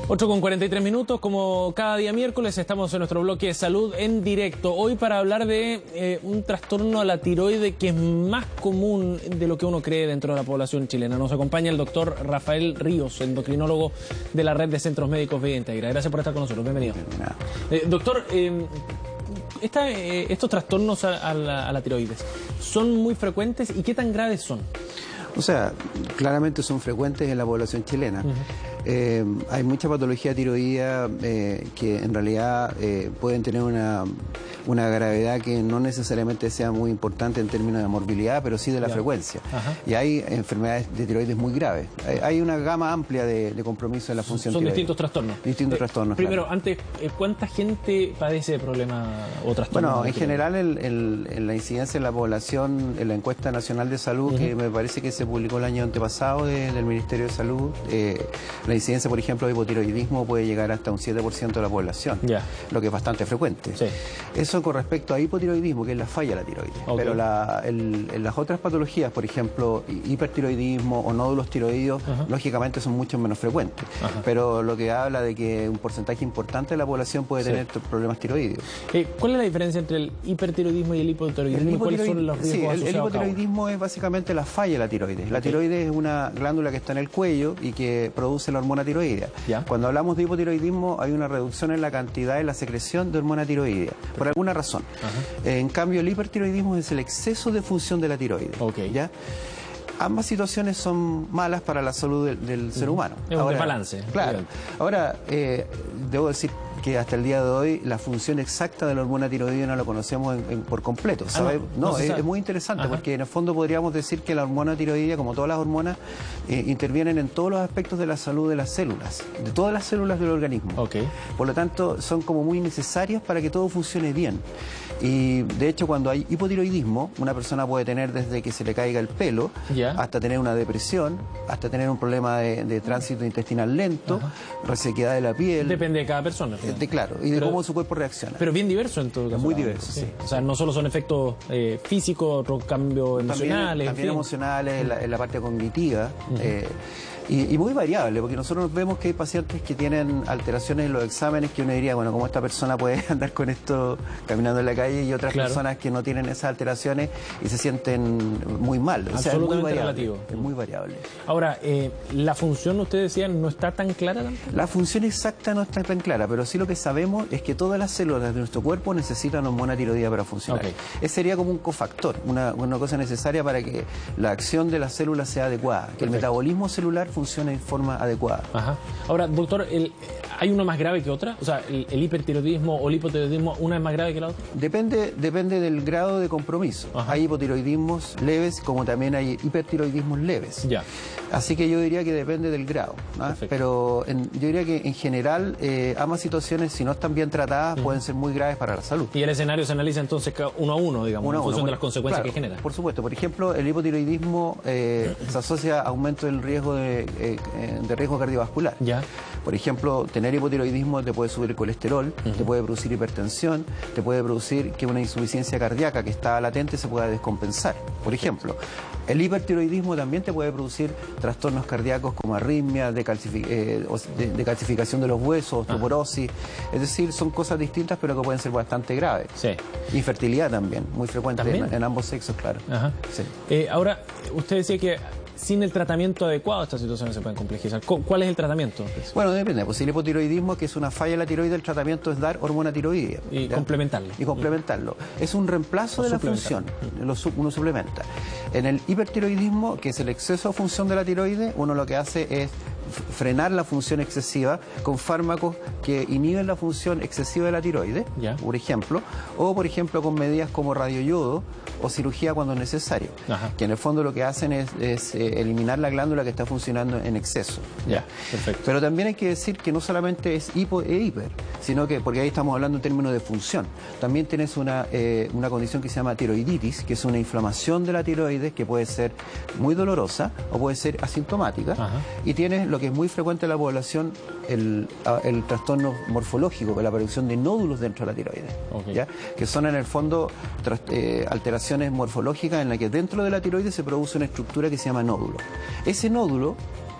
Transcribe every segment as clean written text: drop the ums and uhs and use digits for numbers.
8:43, como cada día miércoles estamos en nuestro bloque de salud en directo. Hoy para hablar de un trastorno a la tiroide que es más común de lo que uno cree dentro de la población chilena. Nos acompaña el doctor Rafael Ríos, endocrinólogo de la Red de Centros Médicos Vida Integra. Gracias por estar con nosotros, bienvenido. Doctor, estos trastornos a la tiroides, ¿son muy frecuentes y qué tan graves son? O sea, claramente son frecuentes en la población chilena. Hay mucha patología tiroidea que en realidad pueden tener una gravedad que no necesariamente sea muy importante en términos de morbilidad, pero sí de la frecuencia. Y hay enfermedades de tiroides muy graves. Hay una gama amplia de compromiso en la función tiroidea. Son distintos trastornos. Distintos trastornos. Primero, claro. antes, ¿cuánta gente padece de problema o trastorno? Bueno, en general en la incidencia en la población, en la encuesta nacional de salud, que me parece que se publicó el año antepasado del Ministerio de Salud, la incidencia, por ejemplo, de hipotiroidismo puede llegar hasta un 7% de la población, lo que es bastante frecuente. Sí. Eso con respecto a hipotiroidismo, que es la falla de la tiroides. Pero en las otras patologías, por ejemplo, hipertiroidismo o nódulos tiroideos, lógicamente son mucho menos frecuentes. Pero lo que habla de que un porcentaje importante de la población puede tener problemas tiroideos. ¿Cuál es la diferencia entre el hipertiroidismo y el hipotiroidismo? ¿Cuáles son los riesgos asociados? El hipotiroidismo es básicamente la falla de la tiroides. La tiroides es una glándula que está en el cuello y que produce la hormona tiroidea. Cuando hablamos de hipotiroidismo hay una reducción en la cantidad y la secreción de hormona tiroidea, por alguna razón. En cambio, el hipertiroidismo es el exceso de función de la tiroides. ¿Ya? Ambas situaciones son malas para la salud del ser humano. Es un desbalance. Claro. Ahora, debo decir que hasta el día de hoy la función exacta de la hormona tiroidea no la conocemos por completo. Es muy interesante porque en el fondo podríamos decir que la hormona tiroidea, como todas las hormonas, intervienen en todos los aspectos de la salud de las células, de todas las células del organismo. Por lo tanto, son como muy necesarias para que todo funcione bien. Y de hecho, cuando hay hipotiroidismo, una persona puede tener desde que se le caiga el pelo, hasta tener una depresión, hasta tener un problema de tránsito intestinal lento, resequedad de la piel. Depende de cada persona. Claro, y de cómo su cuerpo reacciona. Pero bien diverso en todo caso. Muy diverso, sí. O sea, no solo son efectos físicos, otros cambios emocionales. También emocionales, en la parte cognitiva. Y muy variable, porque nosotros vemos que hay pacientes que tienen alteraciones en los exámenes que uno diría, bueno, ¿cómo esta persona puede andar con esto caminando en la calle? Y otras personas que no tienen esas alteraciones y se sienten muy mal. O sea, es muy variable. Relativo. Es muy variable. Ahora, ¿la función, usted decía, no está tan clara? La función exacta no está tan clara, pero sí lo que sabemos es que todas las células de nuestro cuerpo necesitan hormona tiroidea para funcionar. Ese sería como un cofactor, una cosa necesaria para que la acción de las células sea adecuada, que el metabolismo celular funcione de forma adecuada. Ahora, doctor, ¿hay una más grave que otra? O sea, ¿el hipertiroidismo o el hipotiroidismo, una es más grave que la otra? Depende del grado de compromiso. Hay hipotiroidismos leves como también hay hipertiroidismos leves. Así que yo diría que depende del grado. Pero yo diría que en general ambas situaciones, si no están bien tratadas, pueden ser muy graves para la salud. ¿Y el escenario se analiza entonces uno a uno, digamos, en función de las consecuencias que genera? Por supuesto. Por ejemplo, el hipotiroidismo se asocia a aumento del riesgo de riesgo cardiovascular. Por ejemplo, tener hipotiroidismo te puede subir el colesterol, te puede producir hipertensión, te puede producir que una insuficiencia cardíaca que está latente se pueda descompensar. Por ejemplo, el hipertiroidismo también te puede producir trastornos cardíacos como arritmia, calcificación de los huesos, osteoporosis. Es decir, son cosas distintas pero que pueden ser bastante graves. Infertilidad también, muy frecuente en ambos sexos, claro. Ahora, usted decía que sin el tratamiento adecuado estas situaciones se pueden complejizar. ¿Cuál es el tratamiento? Bueno, depende. Pues el hipotiroidismo, que es una falla de la tiroide, el tratamiento es dar hormona tiroidea. Y complementarlo. Y complementarlo. Es un reemplazo de la función. Uno suplementa. En el hipertiroidismo, que es el exceso de función de la tiroide, uno lo que hace es frenar la función excesiva con fármacos que inhiben la función excesiva de la tiroide, por ejemplo, o por ejemplo con medidas como radioyodo o cirugía cuando es necesario, que en el fondo lo que hacen es eliminar la glándula que está funcionando en exceso. Perfecto. Pero también hay que decir que no solamente es hipo e hiper, sino que, porque ahí estamos hablando en términos de función, también tienes una condición que se llama tiroiditis, que es una inflamación de la tiroides que puede ser muy dolorosa o puede ser asintomática, y tienes lo que es muy frecuente en la población, el trastorno morfológico, que es la aparición de nódulos dentro de la tiroides, que son en el fondo alteraciones morfológicas en las que dentro de la tiroides se produce una estructura que se llama nódulo. Ese nódulo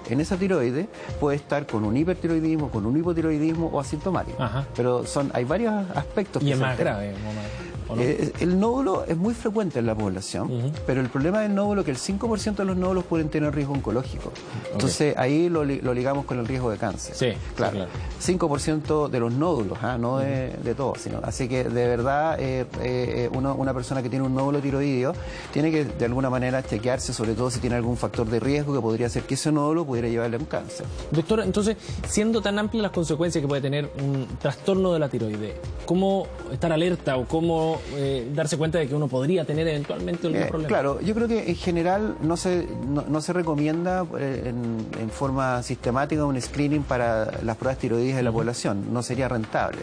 en esa tiroide puede estar con un hipertiroidismo, con un hipotiroidismo o asintomático. Pero hay varios aspectos. Y es más grave, ¿o no? El nódulo es muy frecuente en la población, pero el problema del nódulo es que el 5% de los nódulos pueden tener riesgo oncológico. Entonces ahí lo ligamos con el riesgo de cáncer. Sí, claro. 5% de los nódulos, no de todos. Así que de verdad una persona que tiene un nódulo tiroideo tiene que de alguna manera chequearse, sobre todo si tiene algún factor de riesgo que podría hacer que ese nódulo pudiera llevarle a un cáncer. Doctor, entonces, siendo tan amplias las consecuencias que puede tener un trastorno de la tiroides, ¿cómo estar alerta o cómo darse cuenta de que uno podría tener eventualmente algún problema? Claro, yo creo que en general no se recomienda en forma sistemática un screening para las pruebas tiroides de la población, no sería rentable.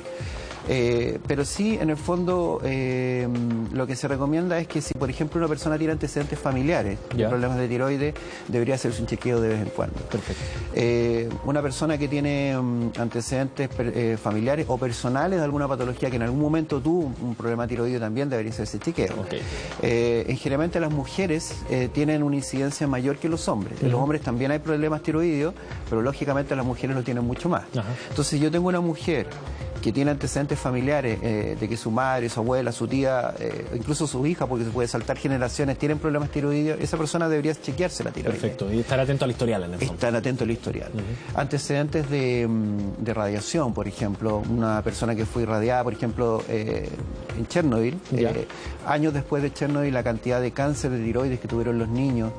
Pero sí, en el fondo, lo que se recomienda es que si, por ejemplo, una persona tiene antecedentes familiares de problemas de tiroides, debería hacerse un chequeo de vez en cuando. Perfecto. Una persona que tiene antecedentes familiares o personales de alguna patología que en algún momento tuvo un problema tiroideo también debería hacerse chequeo. Generalmente las mujeres tienen una incidencia mayor que los hombres. En los hombres también hay problemas tiroideos, pero lógicamente las mujeres lo tienen mucho más. Entonces, yo tengo una mujer que tiene antecedentes familiares de que su madre, su abuela, su tía, incluso su hija, porque se puede saltar generaciones, tienen problemas tiroideos, esa persona debería chequearse la tiroides. Perfecto, y estar atento al historial en el fondo. Estar atento al historial. Antecedentes de radiación, por ejemplo, una persona que fue irradiada, por ejemplo, en Chernobyl, años después de Chernobyl, la cantidad de cáncer de tiroides que tuvieron los niños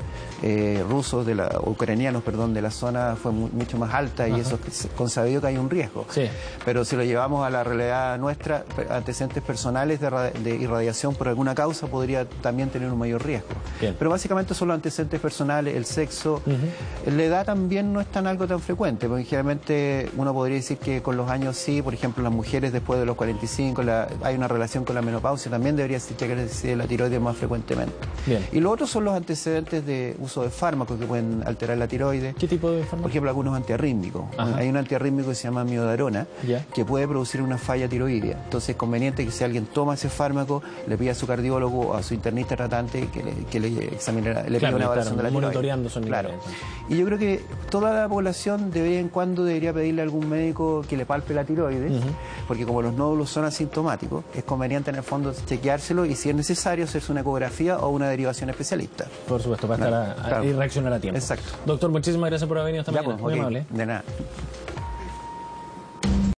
rusos, ucranianos, perdón, de la zona fue mucho más alta, y eso es consabido que hay un riesgo. Pero si lo llevamos a la realidad nuestra, antecedentes personales de irradiación por alguna causa podría también tener un mayor riesgo. Pero básicamente son los antecedentes personales, el sexo. La edad también no es algo tan frecuente, porque generalmente uno podría decir que con los años sí, por ejemplo, las mujeres después de los 45 hay una relación con la menopausia, también debería checarse la tiroides más frecuentemente. Y lo otro son los antecedentes de uso de fármacos que pueden alterar la tiroides. ¿Qué tipo de fármacos? Por ejemplo, algunos antiarrítmicos. Hay un antiarrítmico que se llama miodarona, que puede producir una falla tiroidea. Entonces es conveniente que si alguien toma ese fármaco, le pida a su cardiólogo o a su internista tratante que le examine, le pida una evaluación de la tiroides. Monitoreando su nivel. Y yo creo que toda la población de vez en cuando debería pedirle a algún médico que le palpe la tiroides, porque como los nódulos son asintomáticos, es conveniente en el fondo chequeárselo y si es necesario hacerse una ecografía o una derivación especialista. Por supuesto, para estar y reaccionar a tiempo. Exacto. Doctor, muchísimas gracias por haber venido esta mañana. Muy amable. De nada.